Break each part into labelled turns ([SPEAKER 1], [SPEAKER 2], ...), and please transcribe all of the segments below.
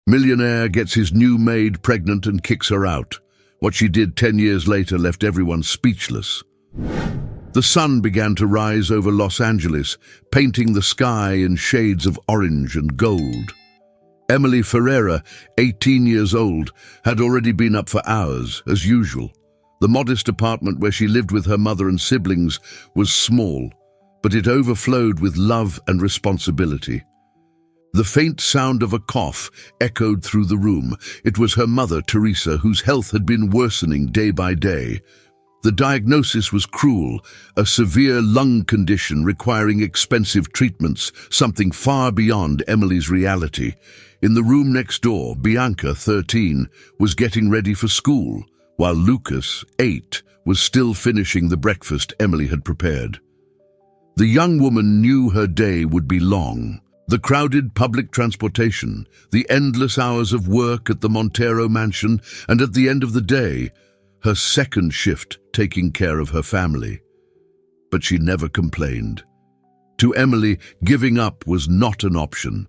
[SPEAKER 1] Millionaire gets his new maid pregnant and kicks her out. What she did 10 years later left everyone speechless. The sun began to rise over Los Angeles, painting the sky in shades of orange and gold. Emily Ferreira, 18 years old, had already been up for hours, as usual. The modest apartment where she lived with her mother and siblings was small, but it overflowed with love and responsibility. The faint sound of a cough echoed through the room. It was her mother, Teresa, whose health had been worsening day by day. The diagnosis was cruel, a severe lung condition requiring expensive treatments, something far beyond Emily's reality. In the room next door, Bianca, 13, was getting ready for school, while Lucas, 8, was still finishing the breakfast Emily had prepared. The young woman knew her day would be long. The crowded public transportation, the endless hours of work at the Montero mansion, and at the end of the day, her second shift taking care of her family. But she never complained. To Emily, giving up was not an option.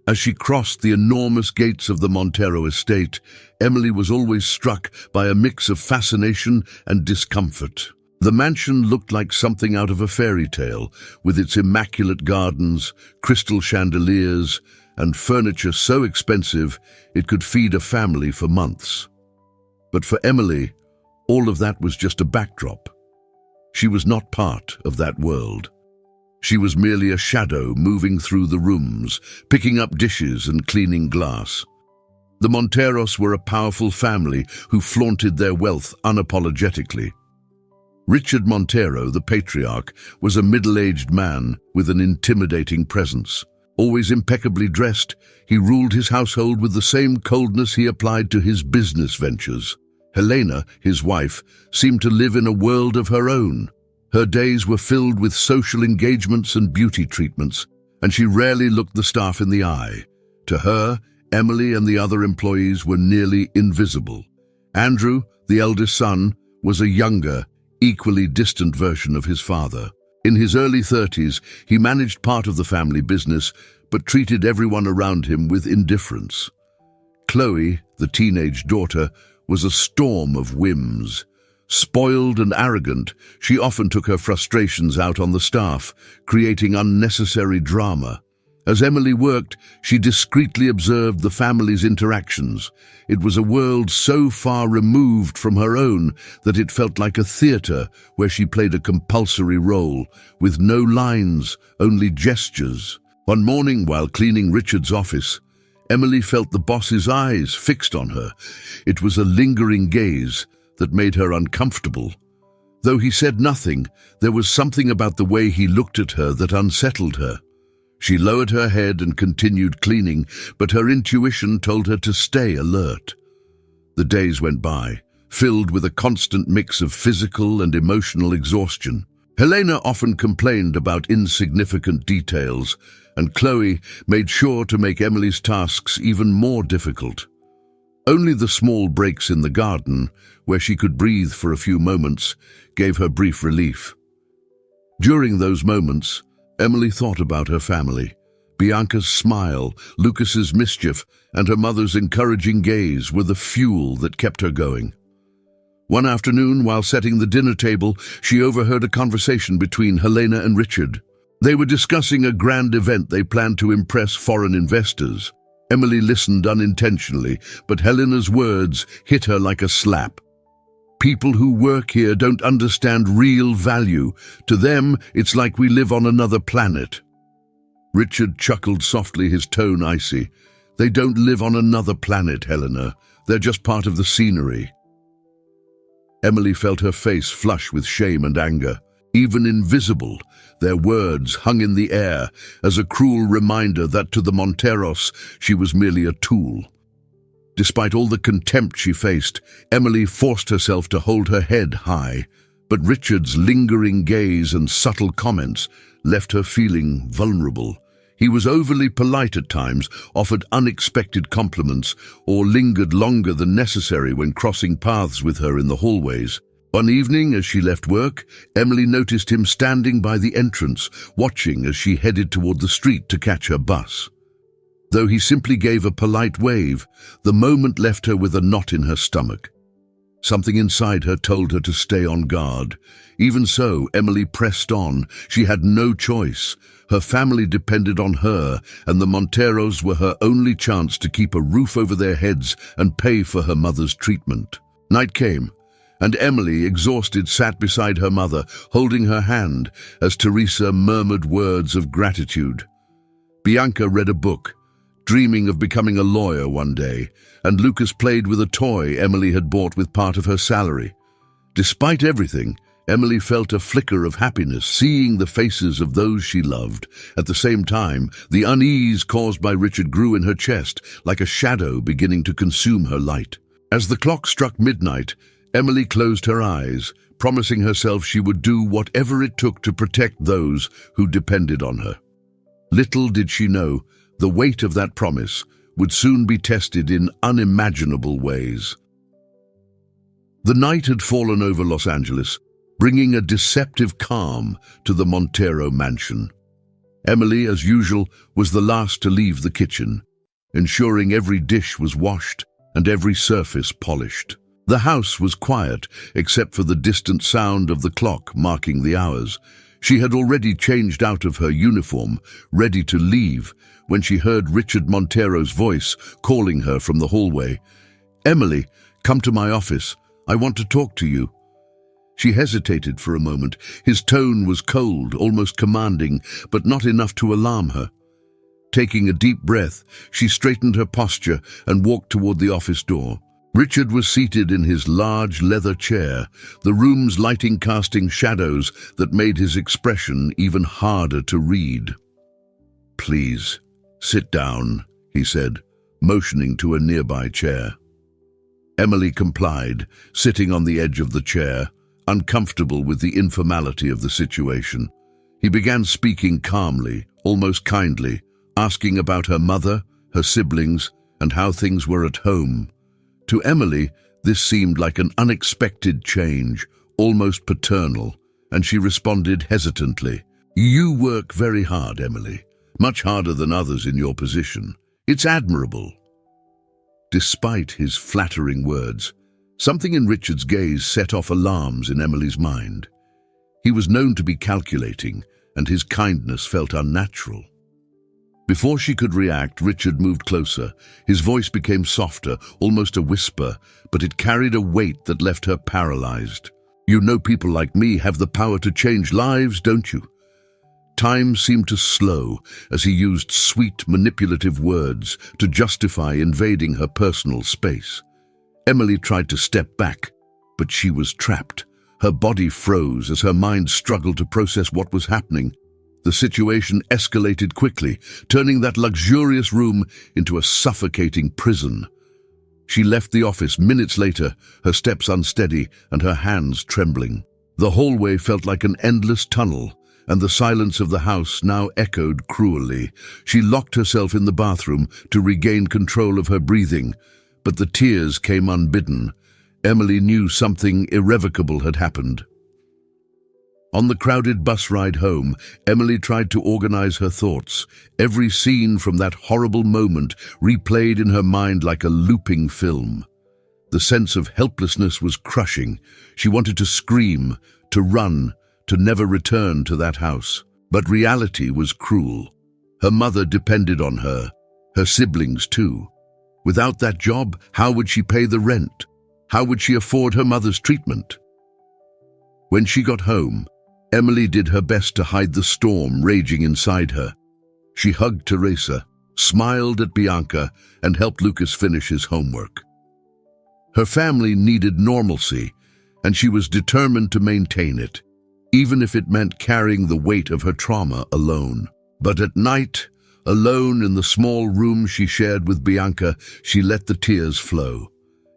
[SPEAKER 1] As she crossed the enormous gates of the Montero estate, Emily was always struck by a mix of fascination and discomfort. The mansion looked like something out of a fairy tale, with its immaculate gardens, crystal chandeliers, and furniture so expensive it could feed a family for months. But for Emily, all of that was just a backdrop. She was not part of that world. She was merely a shadow moving through the rooms, picking up dishes and cleaning glass. The Monteros were a powerful family who flaunted their wealth unapologetically. Richard Montero, the patriarch, was a middle-aged man with an intimidating presence. Always impeccably dressed, he ruled his household with the same coldness he applied to his business ventures. Helena, his wife, seemed to live in a world of her own. Her days were filled with social engagements and beauty treatments, and she rarely looked the staff in the eye. To her, Emily and the other employees were nearly invisible. Andrew, the eldest son, was a younger, equally distant version of his father. In his early 30s, he managed part of the family business, but treated everyone around him with indifference. Chloe, the teenage daughter, was a storm of whims. Spoiled and arrogant, she often took her frustrations out on the staff, creating unnecessary drama. As Emily worked, she discreetly observed the family's interactions. It was a world so far removed from her own that it felt like a theater where she played a compulsory role, with no lines, only gestures. One morning, while cleaning Richard's office, Emily felt the boss's eyes fixed on her. It was a lingering gaze that made her uncomfortable. Though he said nothing, there was something about the way he looked at her that unsettled her. She lowered her head and continued cleaning, but her intuition told her to stay alert. The days went by, filled with a constant mix of physical and emotional exhaustion. Helena often complained about insignificant details, and Chloe made sure to make Emily's tasks even more difficult. Only the small breaks in the garden, where she could breathe for a few moments, gave her brief relief. During those moments, Emily thought about her family. Bianca's smile, Lucas's mischief, and her mother's encouraging gaze were the fuel that kept her going. One afternoon, while setting the dinner table, she overheard a conversation between Helena and Richard. They were discussing a grand event they planned to impress foreign investors. Emily listened unintentionally, but Helena's words hit her like a slap. People who work here don't understand real value. To them, it's like we live on another planet. Richard chuckled softly, his tone icy. They don't live on another planet, Helena. They're just part of the scenery. Emily felt her face flush with shame and anger. Even invisible, their words hung in the air as a cruel reminder that to the Monteros, she was merely a tool. Despite all the contempt she faced, Emily forced herself to hold her head high, but Richard's lingering gaze and subtle comments left her feeling vulnerable. He was overly polite at times, offered unexpected compliments, or lingered longer than necessary when crossing paths with her in the hallways. One evening, as she left work, Emily noticed him standing by the entrance, watching as she headed toward the street to catch her bus. Though he simply gave a polite wave, the moment left her with a knot in her stomach. Something inside her told her to stay on guard. Even so, Emily pressed on. She had no choice. Her family depended on her, and the Monteros were her only chance to keep a roof over their heads and pay for her mother's treatment. Night came, and Emily, exhausted, sat beside her mother, holding her hand as Teresa murmured words of gratitude. Bianca read a book, dreaming of becoming a lawyer one day, and Lucas played with a toy Emily had bought with part of her salary. Despite everything, Emily felt a flicker of happiness, seeing the faces of those she loved. At the same time, the unease caused by Richard grew in her chest, like a shadow beginning to consume her light. As the clock struck midnight, Emily closed her eyes, promising herself she would do whatever it took to protect those who depended on her. Little did she know, the weight of that promise would soon be tested in unimaginable ways. The night had fallen over Los Angeles, bringing a deceptive calm to the Montero mansion. Emily, as usual, was the last to leave the kitchen, ensuring every dish was washed and every surface polished. The house was quiet, except for the distant sound of the clock marking the hours. She had already changed out of her uniform, ready to leave, when she heard Richard Montero's voice calling her from the hallway. "Emily, come to my office. I want to talk to you." She hesitated for a moment. His tone was cold, almost commanding, but not enough to alarm her. Taking a deep breath, she straightened her posture and walked toward the office door. Richard was seated in his large leather chair, the room's lighting casting shadows that made his expression even harder to read. "Please, sit down," he said, motioning to a nearby chair. Emily complied, sitting on the edge of the chair, uncomfortable with the informality of the situation. He began speaking calmly, almost kindly, asking about her mother, her siblings, and how things were at home. To Emily, this seemed like an unexpected change, almost paternal, and she responded hesitantly. "You work very hard, Emily, much harder than others in your position. It's admirable." Despite his flattering words, something in Richard's gaze set off alarms in Emily's mind. He was known to be calculating, and his kindness felt unnatural. Before she could react, Richard moved closer. His voice became softer, almost a whisper, but it carried a weight that left her paralyzed. "You know people like me have the power to change lives, don't you?" Time seemed to slow as he used sweet, manipulative words to justify invading her personal space. Emily tried to step back, but she was trapped. Her body froze as her mind struggled to process what was happening. The situation escalated quickly, turning that luxurious room into a suffocating prison. She left the office minutes later, her steps unsteady and her hands trembling. The hallway felt like an endless tunnel, and the silence of the house now echoed cruelly. She locked herself in the bathroom to regain control of her breathing, but the tears came unbidden. Emily knew something irrevocable had happened. On the crowded bus ride home, Emily tried to organize her thoughts. Every scene from that horrible moment replayed in her mind like a looping film. The sense of helplessness was crushing. She wanted to scream, to run, to never return to that house. But reality was cruel. Her mother depended on her siblings too. Without that job, how would she pay the rent? How would she afford her mother's treatment? When she got home, Emily did her best to hide the storm raging inside her. She hugged Teresa, smiled at Bianca, and helped Lucas finish his homework. Her family needed normalcy, and she was determined to maintain it, even if it meant carrying the weight of her trauma alone. But at night, alone in the small room she shared with Bianca, she let the tears flow.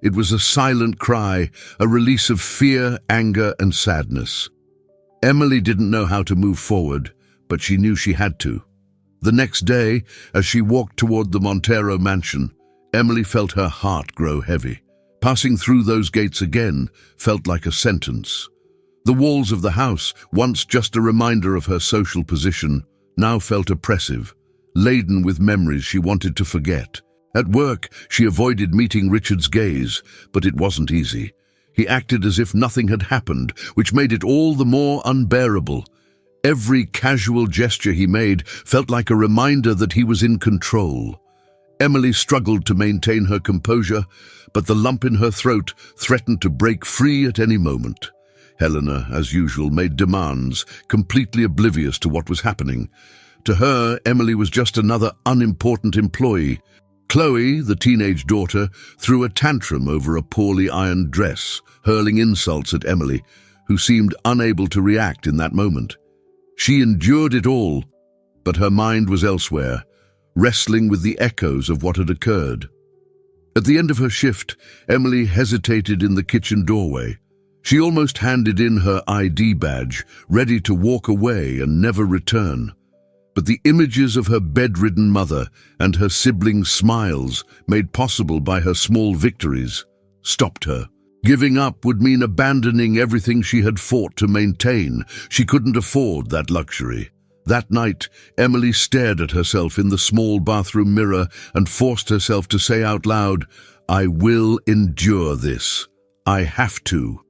[SPEAKER 1] It was a silent cry, a release of fear, anger, and sadness. Emily didn't know how to move forward, but she knew she had to. The next day, as she walked toward the Montero mansion, Emily felt her heart grow heavy. Passing through those gates again felt like a sentence. The walls of the house, once just a reminder of her social position, now felt oppressive, laden with memories she wanted to forget. At work, she avoided meeting Richard's gaze, but it wasn't easy. He acted as if nothing had happened, which made it all the more unbearable. Every casual gesture he made felt like a reminder that he was in control. Emily struggled to maintain her composure, but the lump in her throat threatened to break free at any moment. Helena, as usual, made demands, completely oblivious to what was happening. To her, Emily was just another unimportant employee. Chloe, the teenage daughter, threw a tantrum over a poorly ironed dress, hurling insults at Emily, who seemed unable to react in that moment. She endured it all, but her mind was elsewhere, wrestling with the echoes of what had occurred. At the end of her shift, Emily hesitated in the kitchen doorway. She almost handed in her ID badge, ready to walk away and never return. But the images of her bedridden mother and her siblings' smiles, made possible by her small victories, stopped her. Giving up would mean abandoning everything she had fought to maintain. She couldn't afford that luxury. That night, Emily stared at herself in the small bathroom mirror and forced herself to say out loud, "I will endure this. I have to."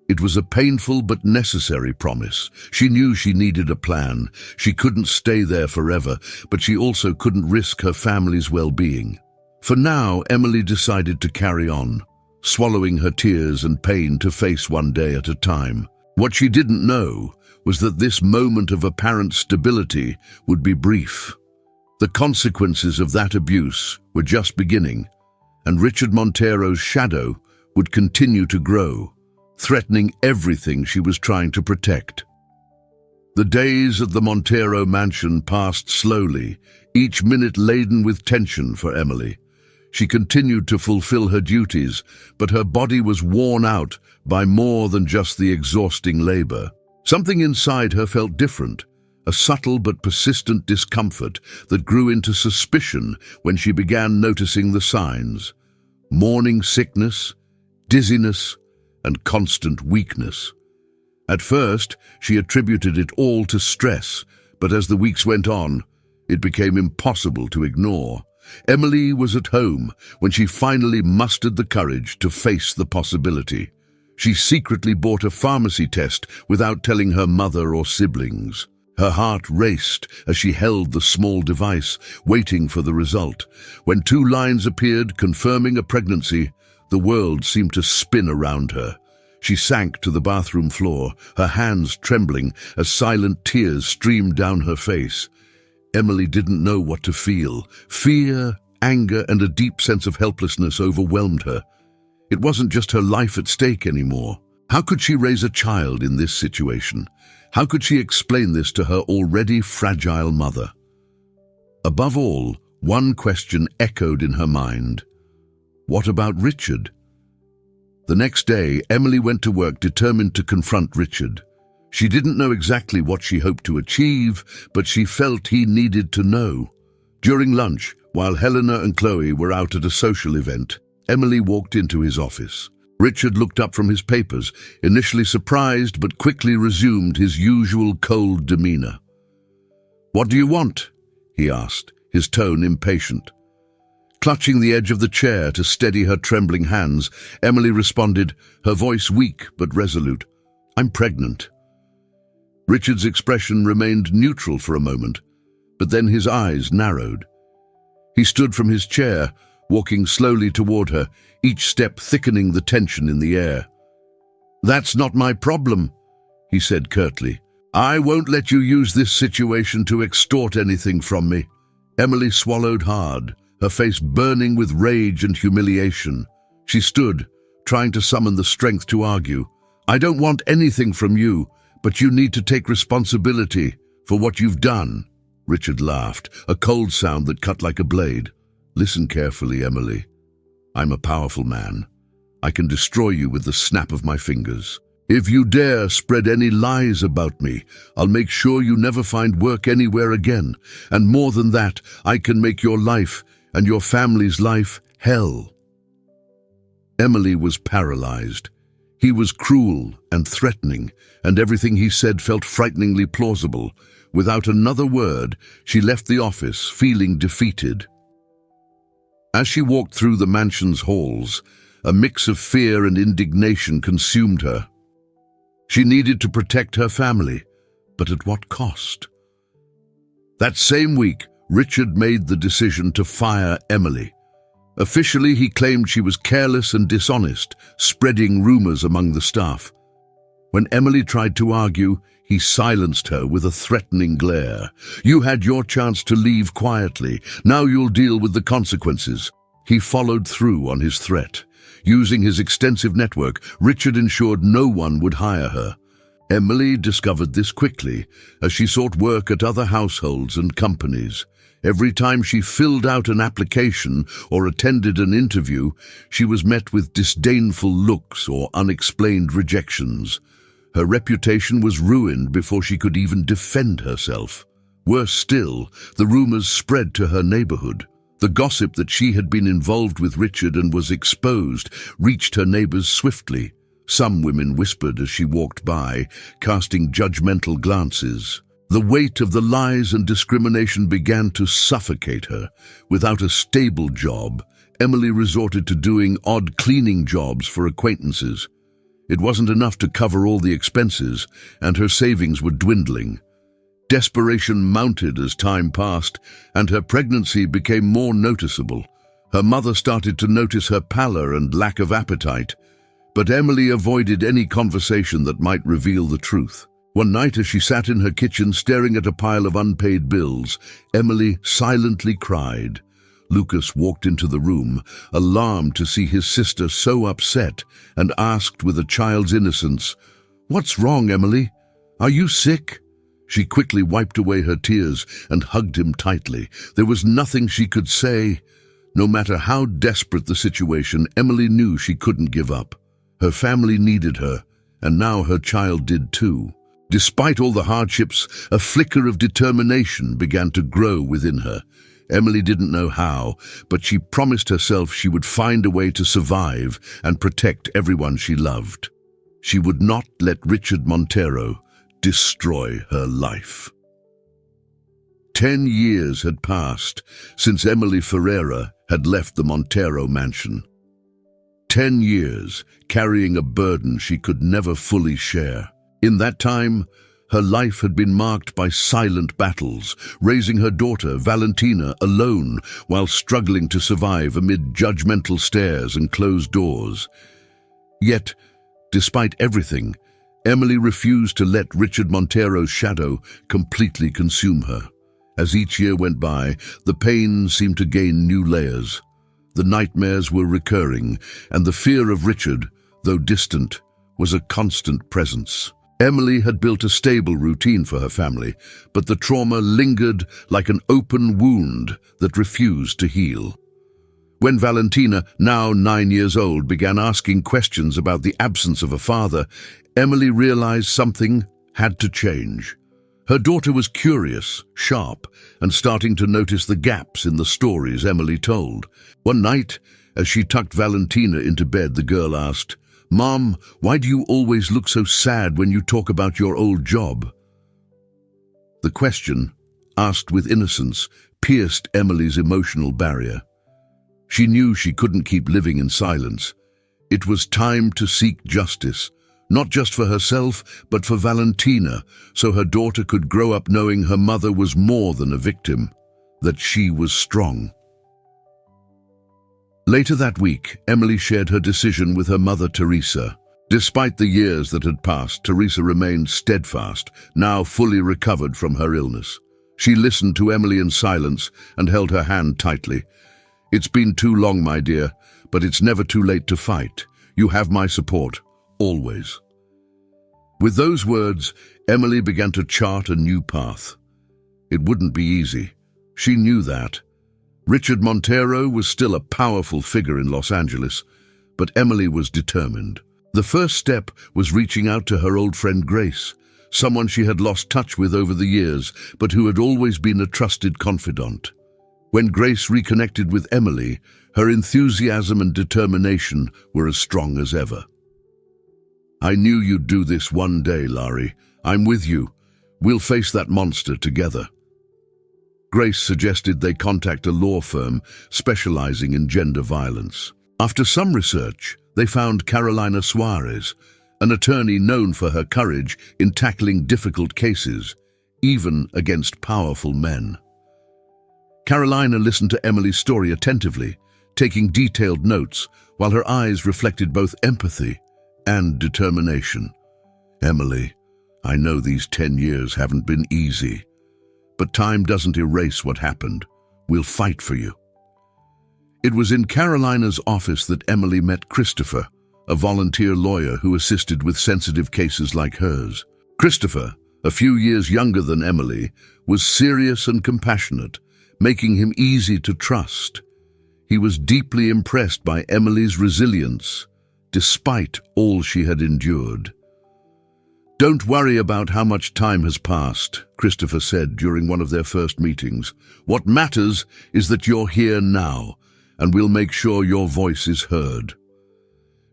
[SPEAKER 1] It was a painful but necessary promise. She knew she needed a plan. She couldn't stay there forever, but she also couldn't risk her family's well-being. For now, Emily decided to carry on, swallowing her tears and pain to face one day at a time. What she didn't know was that this moment of apparent stability would be brief. The consequences of that abuse were just beginning, and Richard Montero's shadow would continue to grow, threatening everything she was trying to protect. The days at the Montero mansion passed slowly, each minute laden with tension for Emily. She continued to fulfill her duties, but her body was worn out by more than just the exhausting labor. Something inside her felt different, a subtle but persistent discomfort that grew into suspicion when she began noticing the signs: morning sickness, dizziness, and constant weakness. At first, she attributed it all to stress, but as the weeks went on, it became impossible to ignore. Emily was at home when she finally mustered the courage to face the possibility. She secretly bought a pharmacy test without telling her mother or siblings. Her heart raced as she held the small device, waiting for the result. When 2 lines appeared confirming a pregnancy, the world seemed to spin around her. She sank to the bathroom floor, her hands trembling as silent tears streamed down her face. Emily didn't know what to feel. Fear, anger, and a deep sense of helplessness overwhelmed her. It wasn't just her life at stake anymore. How could she raise a child in this situation? How could she explain this to her already fragile mother? Above all, one question echoed in her mind. What about Richard? The next day, Emily went to work determined to confront Richard. She didn't know exactly what she hoped to achieve, but she felt he needed to know. During lunch, while Helena and Chloe were out at a social event, Emily walked into his office. Richard looked up from his papers, initially surprised but quickly resumed his usual cold demeanor. "What do you want?" he asked, his tone impatient. Clutching the edge of the chair to steady her trembling hands, Emily responded, her voice weak but resolute. "I'm pregnant." Richard's expression remained neutral for a moment, but then his eyes narrowed. He stood from his chair, walking slowly toward her, each step thickening the tension in the air. "That's not my problem," he said curtly. "I won't let you use this situation to extort anything from me." Emily swallowed hard, her face burning with rage and humiliation. She stood, trying to summon the strength to argue. "I don't want anything from you, but you need to take responsibility for what you've done." Richard laughed, a cold sound that cut like a blade. "Listen carefully, Emily. I'm a powerful man. I can destroy you with the snap of my fingers. If you dare spread any lies about me, I'll make sure you never find work anywhere again. And more than that, I can make your life and your family's life hell." Emily was paralyzed. He was cruel and threatening, and everything he said felt frighteningly plausible. Without another word, she left the office, feeling defeated. As she walked through the mansion's halls, a mix of fear and indignation consumed her. She needed to protect her family, but at what cost? That same week, Richard made the decision to fire Emily. Officially, he claimed she was careless and dishonest, spreading rumors among the staff. When Emily tried to argue, he silenced her with a threatening glare. "You had your chance to leave quietly. Now you'll deal with the consequences." He followed through on his threat. Using his extensive network, Richard ensured no one would hire her. Emily discovered this quickly as she sought work at other households and companies. Every time she filled out an application or attended an interview, she was met with disdainful looks or unexplained rejections. Her reputation was ruined before she could even defend herself. Worse still, the rumors spread to her neighborhood. The gossip that she had been involved with Richard and was exposed reached her neighbors swiftly. Some women whispered as she walked by, casting judgmental glances. The weight of the lies and discrimination began to suffocate her. Without a stable job, Emily resorted to doing odd cleaning jobs for acquaintances. It wasn't enough to cover all the expenses, and her savings were dwindling. Desperation mounted as time passed, and her pregnancy became more noticeable. Her mother started to notice her pallor and lack of appetite, but Emily avoided any conversation that might reveal the truth. One night, as she sat in her kitchen staring at a pile of unpaid bills, Emily silently cried. Lucas walked into the room, alarmed to see his sister so upset, and asked with a child's innocence, "What's wrong, Emily? Are you sick?" She quickly wiped away her tears and hugged him tightly. There was nothing she could say. No matter how desperate the situation, Emily knew she couldn't give up. Her family needed her, and now her child did too. Despite all the hardships, a flicker of determination began to grow within her. Emily didn't know how, but she promised herself she would find a way to survive and protect everyone she loved. She would not let Richard Montero destroy her life. 10 years had passed since Emily Ferreira had left the Montero mansion. 10 years carrying a burden she could never fully share. In that time, her life had been marked by silent battles, raising her daughter, Valentina, alone while struggling to survive amid judgmental stares and closed doors. Yet, despite everything, Emily refused to let Richard Montero's shadow completely consume her. As each year went by, the pain seemed to gain new layers. The nightmares were recurring, and the fear of Richard, though distant, was a constant presence. Emily had built a stable routine for her family, but the trauma lingered like an open wound that refused to heal. When Valentina, now 9 years old, began asking questions about the absence of a father, Emily realized something had to change. Her daughter was curious, sharp, and starting to notice the gaps in the stories Emily told. One night, as she tucked Valentina into bed, the girl asked, "Mom, why do you always look so sad when you talk about your old job?" The question, asked with innocence, pierced Emily's emotional barrier. She knew she couldn't keep living in silence. It was time to seek justice, not just for herself, but for Valentina, so her daughter could grow up knowing her mother was more than a victim, that she was strong. Later that week, Emily shared her decision with her mother, Teresa. Despite the years that had passed, Teresa remained steadfast, now fully recovered from her illness. She listened to Emily in silence and held her hand tightly. "It's been too long, my dear, but it's never too late to fight. You have my support, always." With those words, Emily began to chart a new path. It wouldn't be easy. She knew that. Richard Montero was still a powerful figure in Los Angeles, but Emily was determined. The first step was reaching out to her old friend Grace, someone she had lost touch with over the years, but who had always been a trusted confidant. When Grace reconnected with Emily, her enthusiasm and determination were as strong as ever. "I knew you'd do this one day, Laurie. I'm with you. We'll face that monster together. Grace suggested they contact a law firm specializing in gender violence. After some research, they found Carolina Suarez, an attorney known for her courage in tackling difficult cases, even against powerful men. Carolina listened to Emily's story attentively, taking detailed notes, while her eyes reflected both empathy and determination. Emily, I know these 10 years haven't been easy, but time doesn't erase what happened. We'll fight for you. It was in Carolina's office that Emily met Christopher, a volunteer lawyer who assisted with sensitive cases like hers. Christopher, a few years younger than Emily, was serious and compassionate, making him easy to trust. He was deeply impressed by Emily's resilience, despite all she had endured. "Don't worry about how much time has passed," Christopher said during one of their first meetings. "What matters is that you're here now, and we'll make sure your voice is heard."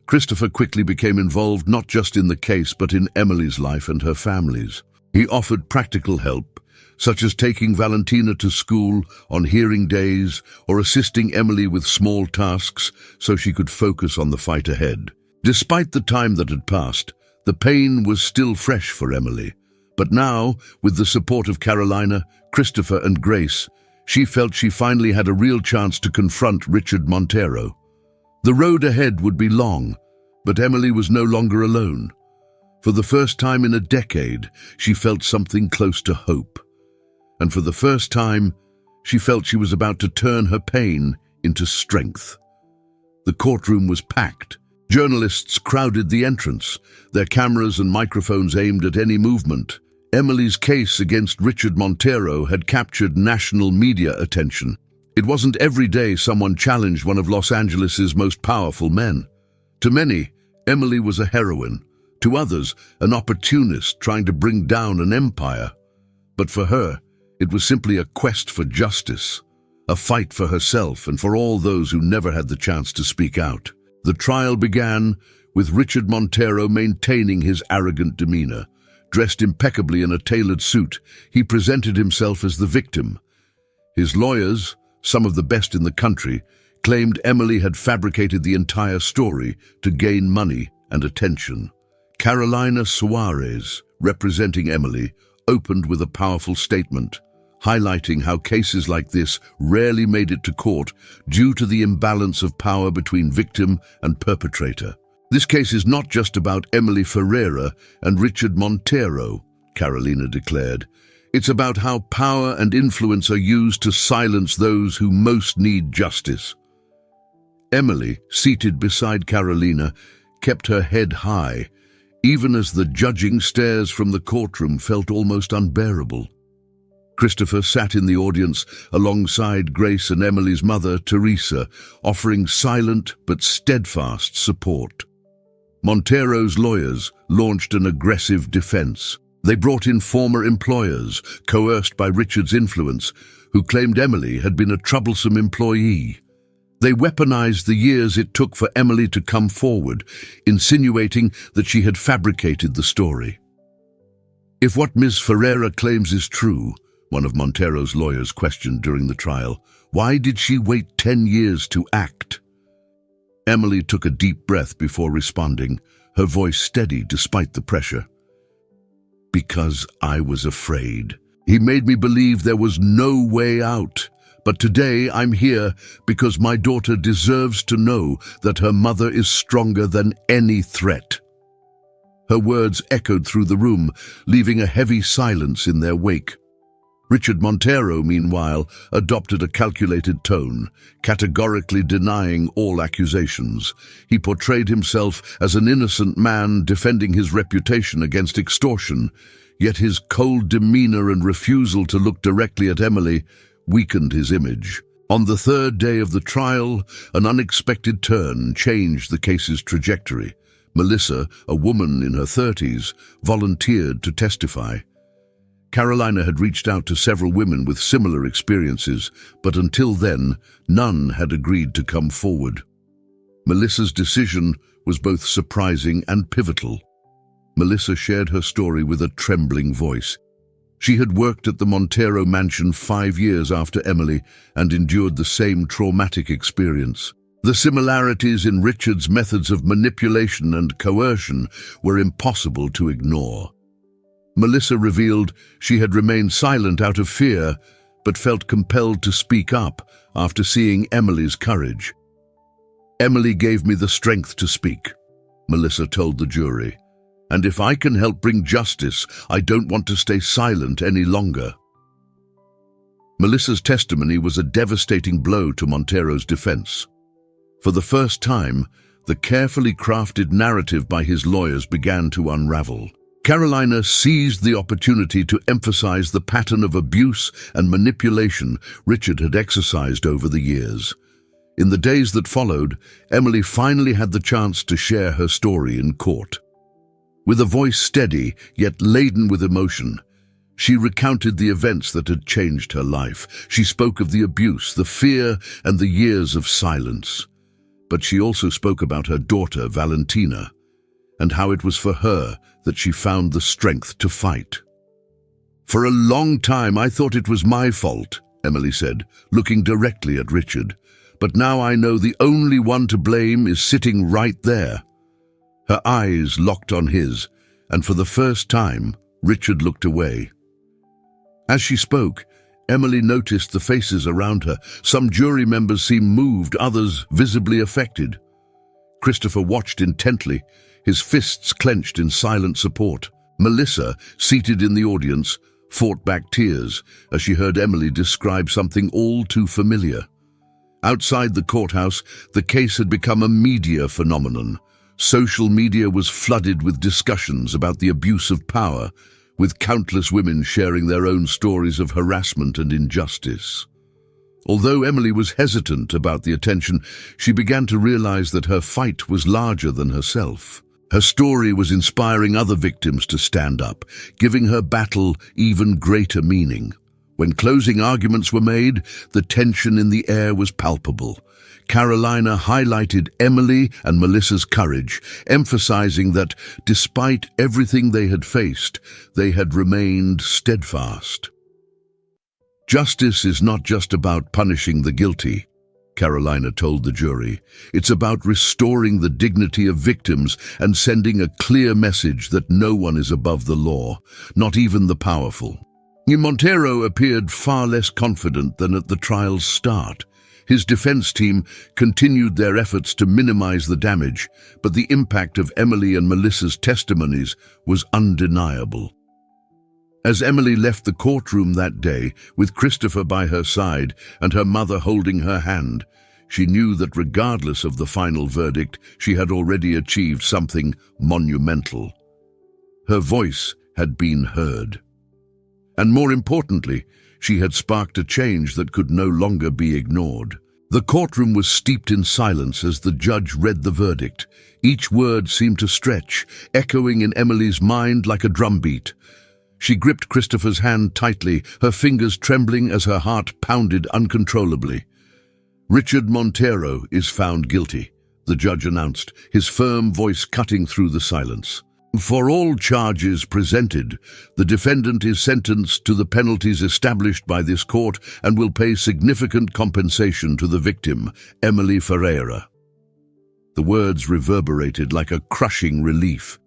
[SPEAKER 1] Christopher quickly became involved not just in the case but in Emily's life and her family's. He offered practical help, such as taking Valentina to school on hearing days or assisting Emily with small tasks so she could focus on the fight ahead. Despite the time that had passed, the pain was still fresh for Emily. But now, with the support of Carolina, Christopher and Grace, she felt she finally had a real chance to confront Richard Montero. The road ahead would be long, but Emily was no longer alone. For the first time in a decade, she felt something close to hope. And for the first time, she felt she was about to turn her pain into strength. The courtroom was packed. Journalists crowded the entrance, their cameras and microphones aimed at any movement. Emily's case against Richard Montero had captured national media attention. It wasn't every day someone challenged one of Los Angeles's most powerful men. To many, Emily was a heroine. To others, an opportunist trying to bring down an empire. But for her, it was simply a quest for justice, a fight for herself and for all those who never had the chance to speak out. The trial began with Richard Montero maintaining his arrogant demeanor. Dressed impeccably in a tailored suit, he presented himself as the victim. His lawyers, some of the best in the country, claimed Emily had fabricated the entire story to gain money and attention. Carolina Suarez, representing Emily, opened with a powerful statement, highlighting how cases like this rarely made it to court due to the imbalance of power between victim and perpetrator. "This case is not just about Emily Ferreira and Richard Montero," Carolina declared. "It's about how power and influence are used to silence those who most need justice." Emily, seated beside Carolina, kept her head high, even as the judging stares from the courtroom felt almost unbearable. Christopher sat in the audience alongside Grace and Emily's mother, Teresa, offering silent but steadfast support. Montero's lawyers launched an aggressive defense. They brought in former employers, coerced by Richard's influence, who claimed Emily had been a troublesome employee. They weaponized the years it took for Emily to come forward, insinuating that she had fabricated the story. "If what Ms. Ferreira claims is true," one of Montero's lawyers questioned during the trial, "why did she wait 10 years to act?" Emily took a deep breath before responding, her voice steady despite the pressure. "Because I was afraid. He made me believe there was no way out. But today I'm here because my daughter deserves to know that her mother is stronger than any threat." Her words echoed through the room, leaving a heavy silence in their wake. Richard Montero, meanwhile, adopted a calculated tone, categorically denying all accusations. He portrayed himself as an innocent man defending his reputation against extortion, yet his cold demeanor and refusal to look directly at Emily weakened his image. On the third day of the trial, an unexpected turn changed the case's trajectory. Melissa, a woman in her 30s, volunteered to testify. Carolina had reached out to several women with similar experiences, but until then, none had agreed to come forward. Melissa's decision was both surprising and pivotal. Melissa shared her story with a trembling voice. She had worked at the Montero mansion 5 years after Emily and endured the same traumatic experience. The similarities in Richard's methods of manipulation and coercion were impossible to ignore. Melissa revealed she had remained silent out of fear, but felt compelled to speak up after seeing Emily's courage. "Emily gave me the strength to speak," Melissa told the jury. "And if I can help bring justice, I don't want to stay silent any longer." Melissa's testimony was a devastating blow to Montero's defense. For the first time, the carefully crafted narrative by his lawyers began to unravel. Carolina seized the opportunity to emphasize the pattern of abuse and manipulation Richard had exercised over the years. In the days that followed, Emily finally had the chance to share her story in court. With a voice steady, yet laden with emotion, she recounted the events that had changed her life. She spoke of the abuse, the fear, and the years of silence. But she also spoke about her daughter, Valentina, and how it was for her that she found the strength to fight. "For a long time I thought it was my fault," Emily said, looking directly at Richard. "But now I know the only one to blame is sitting right there." Her eyes locked on his, and for the first time, Richard looked away. As she spoke, Emily noticed the faces around her. Some jury members seemed moved, others visibly affected. Christopher watched intently, his fists clenched in silent support. Melissa, seated in the audience, fought back tears as she heard Emily describe something all too familiar. Outside the courthouse, the case had become a media phenomenon. Social media was flooded with discussions about the abuse of power, with countless women sharing their own stories of harassment and injustice. Although Emily was hesitant about the attention, she began to realize that her fight was larger than herself. Her story was inspiring other victims to stand up, giving her battle even greater meaning. When closing arguments were made, the tension in the air was palpable. Carolina highlighted Emily and Melissa's courage, emphasizing that, despite everything they had faced, they had remained steadfast. "Justice is not just about punishing the guilty," Carolina told the jury. "It's about restoring the dignity of victims and sending a clear message that no one is above the law, not even the powerful." Montero appeared far less confident than at the trial's start. His defense team continued their efforts to minimize the damage, but the impact of Emily and Melissa's testimonies was undeniable. As Emily left the courtroom that day, with Christopher by her side and her mother holding her hand, she knew that regardless of the final verdict, she had already achieved something monumental. Her voice had been heard. And more importantly, she had sparked a change that could no longer be ignored. The courtroom was steeped in silence as the judge read the verdict. Each word seemed to stretch, echoing in Emily's mind like a drumbeat. She gripped Christopher's hand tightly, her fingers trembling as her heart pounded uncontrollably. "Richard Montero is found guilty," the judge announced, his firm voice cutting through the silence. "For all charges presented, the defendant is sentenced to the penalties established by this court and will pay significant compensation to the victim, Emily Ferreira." The words reverberated like a crushing relief.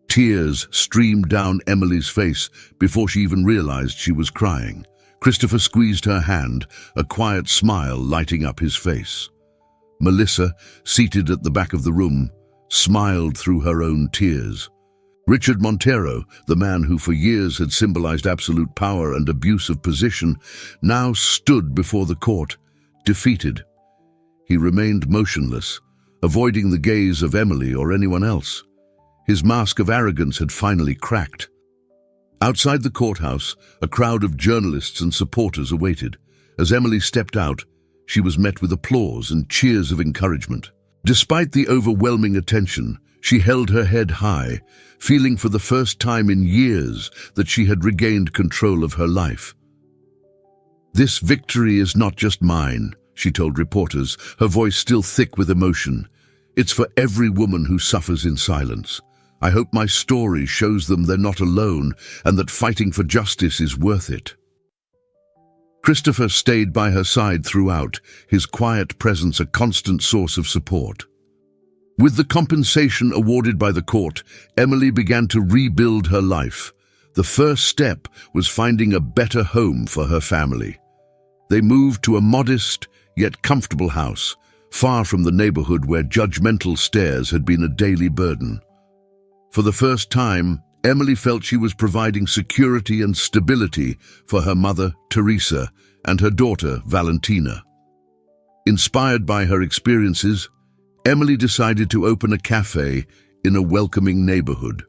[SPEAKER 1] Tears streamed down Emily's face before she even realized she was crying. Christopher squeezed her hand, a quiet smile lighting up his face. Melissa, seated at the back of the room, smiled through her own tears. Richard Montero, the man who for years had symbolized absolute power and abuse of position, now stood before the court, defeated. He remained motionless, avoiding the gaze of Emily or anyone else. His mask of arrogance had finally cracked. Outside the courthouse, a crowd of journalists and supporters awaited. As Emily stepped out, she was met with applause and cheers of encouragement. Despite the overwhelming attention, she held her head high, feeling for the first time in years that she had regained control of her life. "This victory is not just mine," she told reporters, her voice still thick with emotion. "It's for every woman who suffers in silence. I hope my story shows them they're not alone and that fighting for justice is worth it." Christopher stayed by her side throughout, his quiet presence a constant source of support. With the compensation awarded by the court, Emily began to rebuild her life. The first step was finding a better home for her family. They moved to a modest yet comfortable house, far from the neighborhood where judgmental stares had been a daily burden. For the first time, Emily felt she was providing security and stability for her mother, Teresa, and her daughter, Valentina. Inspired by her experiences, Emily decided to open a cafe in a welcoming neighborhood.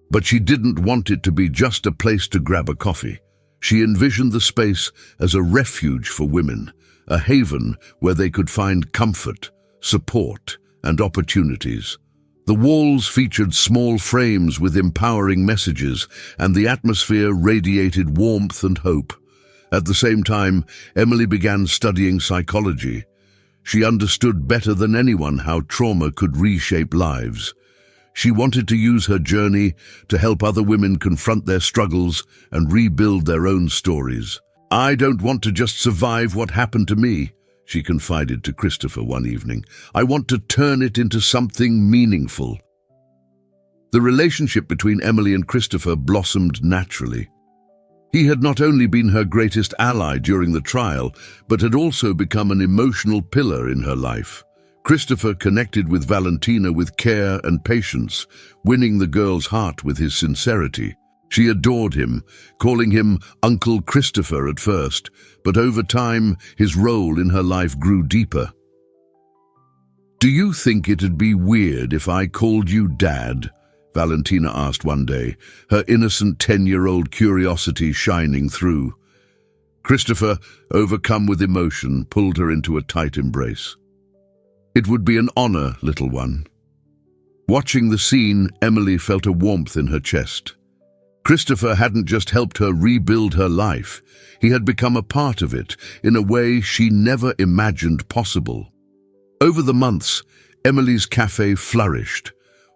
[SPEAKER 1] But she didn't want it to be just a place to grab a coffee. She envisioned the space as a refuge for women, a haven where they could find comfort, support, and opportunities. The walls featured small frames with empowering messages, and the atmosphere radiated warmth and hope. At the same time, Emily began studying psychology. She understood better than anyone how trauma could reshape lives. She wanted to use her journey to help other women confront their struggles and rebuild their own stories. "I don't want to just survive what happened to me," she confided to Christopher one evening. "I want to turn it into something meaningful." The relationship between Emily and Christopher blossomed naturally. He had not only been her greatest ally during the trial, but had also become an emotional pillar in her life. Christopher connected with Valentina with care and patience, winning the girl's heart with his sincerity. She adored him, calling him Uncle Christopher at first, but over time, his role in her life grew deeper. "Do you think it'd be weird if I called you Dad?" Valentina asked one day, her innocent 10-year-old curiosity shining through. Christopher, overcome with emotion, pulled her into a tight embrace. "It would be an honor, little one." Watching the scene, Emily felt a warmth in her chest. Christopher hadn't just helped her rebuild her life, he had become a part of it in a way she never imagined possible. Over the months, Emily's cafe flourished.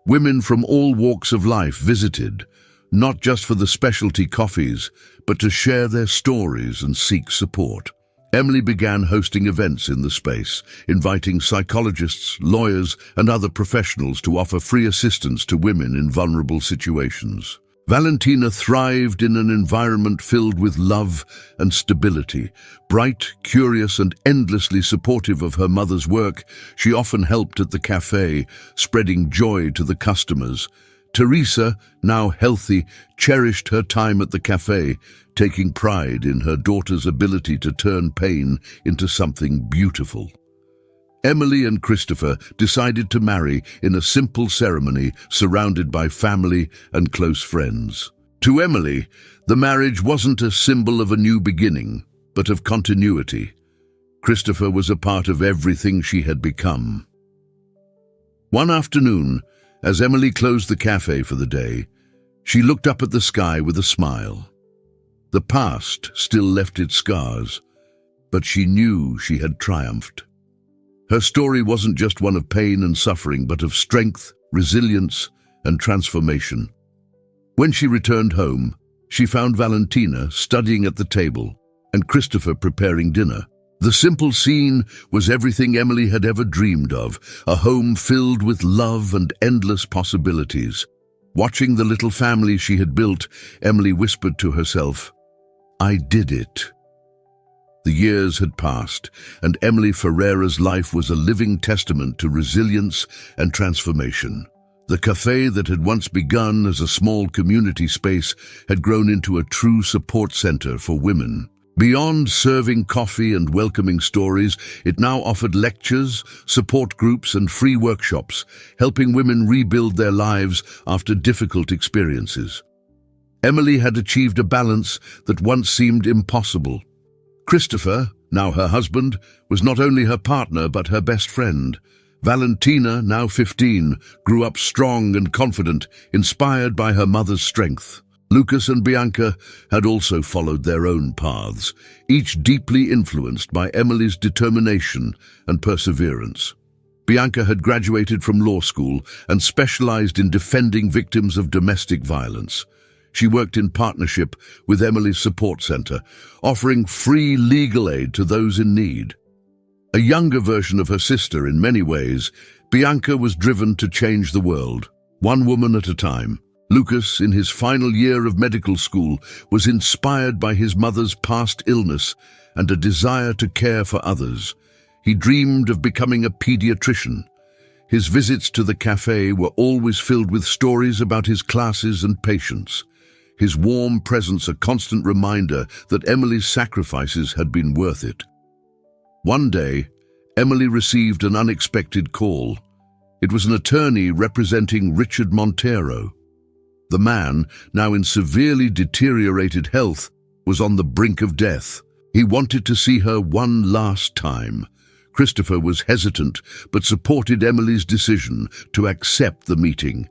[SPEAKER 1] Women from all walks of life visited, not just for the specialty coffees, but to share their stories and seek support. Emily began hosting events in the space, inviting psychologists, lawyers, and other professionals to offer free assistance to women in vulnerable situations. Valentina thrived in an environment filled with love and stability. Bright, curious, and endlessly supportive of her mother's work, she often helped at the cafe, spreading joy to the customers. Teresa, now healthy, cherished her time at the cafe, taking pride in her daughter's ability to turn pain into something beautiful. Emily and Christopher decided to marry in a simple ceremony surrounded by family and close friends. To Emily, the marriage wasn't a symbol of a new beginning, but of continuity. Christopher was a part of everything she had become. One afternoon, as Emily closed the cafe for the day, she looked up at the sky with a smile. The past still left its scars, but she knew she had triumphed. Her story wasn't just one of pain and suffering, but of strength, resilience, and transformation. When she returned home, she found Valentina studying at the table and Christopher preparing dinner. The simple scene was everything Emily had ever dreamed of, a home filled with love and endless possibilities. Watching the little family she had built, Emily whispered to herself, "I did it." The years had passed, and Emily Ferreira's life was a living testament to resilience and transformation. The cafe that had once begun as a small community space had grown into a true support center for women. Beyond serving coffee and welcoming stories, it now offered lectures, support groups, and free workshops, helping women rebuild their lives after difficult experiences. Emily had achieved a balance that once seemed impossible. Christopher, now her husband, was not only her partner but her best friend. Valentina, now 15, grew up strong and confident, inspired by her mother's strength. Lucas and Bianca had also followed their own paths, each deeply influenced by Emily's determination and perseverance. Bianca had graduated from law school and specialized in defending victims of domestic violence. She worked in partnership with Emily's support center, offering free legal aid to those in need. A younger version of her sister in many ways, Bianca was driven to change the world, one woman at a time. Lucas, in his final year of medical school, was inspired by his mother's past illness and a desire to care for others. He dreamed of becoming a pediatrician. His visits to the cafe were always filled with stories about his classes and patients. His warm presence a constant reminder that Emily's sacrifices had been worth it. One day, Emily received an unexpected call. It was an attorney representing Richard Montero. The man, now in severely deteriorated health, was on the brink of death. He wanted to see her one last time. Christopher was hesitant, but supported Emily's decision to accept the meeting.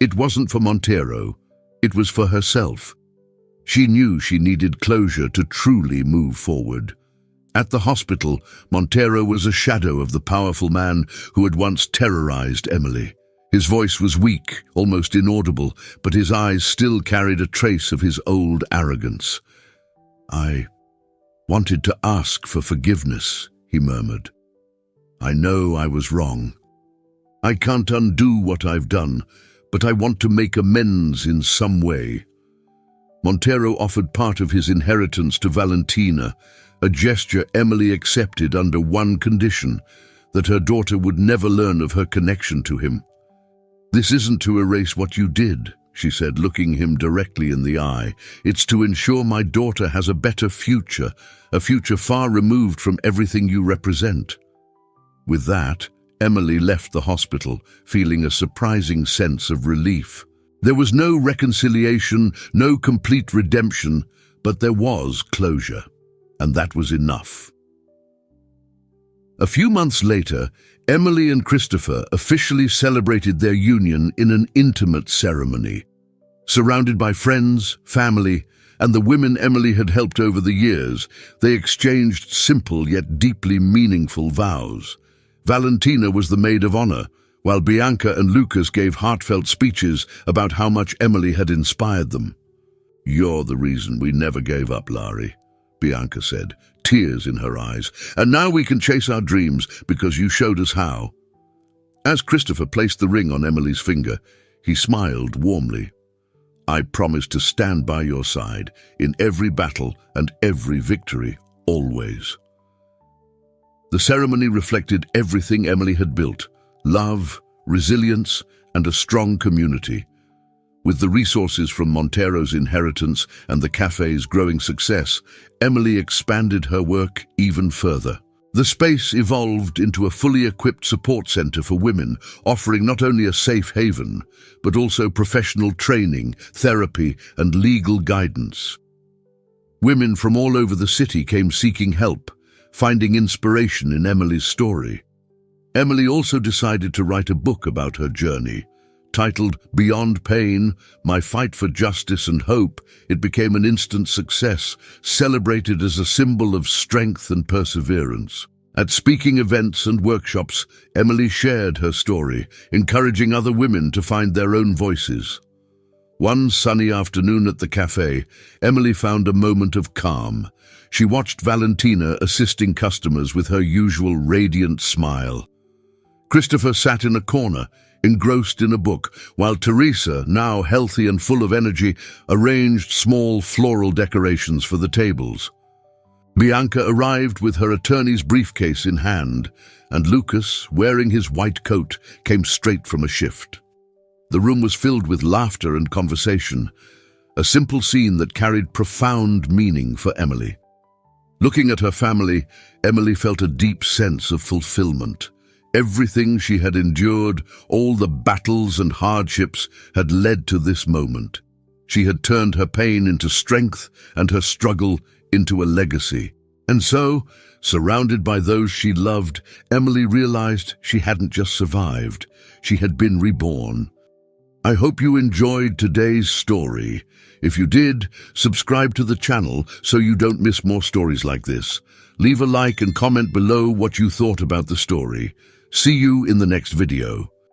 [SPEAKER 1] It wasn't for Montero, it was for herself. She knew she needed closure to truly move forward. At the hospital, Montero was a shadow of the powerful man who had once terrorized Emily. His voice was weak, almost inaudible, but his eyes still carried a trace of his old arrogance. "I wanted to ask for forgiveness," he murmured. "I know I was wrong. I can't undo what I've done, but I want to make amends in some way." Montero offered part of his inheritance to Valentina, a gesture Emily accepted under one condition, that her daughter would never learn of her connection to him. "This isn't to erase what you did," she said, looking him directly in the eye. "It's to ensure my daughter has a better future, a future far removed from everything you represent." With that, Emily left the hospital, feeling a surprising sense of relief. There was no reconciliation, no complete redemption, but there was closure, and that was enough. A few months later, Emily and Christopher officially celebrated their union in an intimate ceremony. Surrounded by friends, family, and the women Emily had helped over the years, they exchanged simple yet deeply meaningful vows. Valentina was the maid of honor, while Bianca and Lucas gave heartfelt speeches about how much Emily had inspired them. "You're the reason we never gave up, Laurie," Bianca said, tears in her eyes. "And now we can chase our dreams because you showed us how." As Christopher placed the ring on Emily's finger, he smiled warmly. "I promise to stand by your side in every battle and every victory, always." The ceremony reflected everything Emily had built: love, resilience, and a strong community. With the resources from Montero's inheritance and the cafe's growing success, Emily expanded her work even further. The space evolved into a fully equipped support center for women, offering not only a safe haven, but also professional training, therapy, and legal guidance. Women from all over the city came seeking help, finding inspiration in Emily's story. Emily also decided to write a book about her journey. Titled Beyond Pain, My Fight for Justice and Hope, it became an instant success, celebrated as a symbol of strength and perseverance. At speaking events and workshops, Emily shared her story, encouraging other women to find their own voices. One sunny afternoon at the cafe, Emily found a moment of calm. She watched Valentina assisting customers with her usual radiant smile. Christopher sat in a corner, engrossed in a book, while Teresa, now healthy and full of energy, arranged small floral decorations for the tables. Bianca arrived with her attorney's briefcase in hand, and Lucas, wearing his white coat, came straight from a shift. The room was filled with laughter and conversation, a simple scene that carried profound meaning for Emily. Looking at her family, Emily felt a deep sense of fulfillment. Everything she had endured, all the battles and hardships, had led to this moment. She had turned her pain into strength and her struggle into a legacy. And so, surrounded by those she loved, Emily realized she hadn't just survived, she had been reborn. I hope you enjoyed today's story. If you did, subscribe to the channel so you don't miss more stories like this. Leave a like and comment below what you thought about the story. See you in the next video.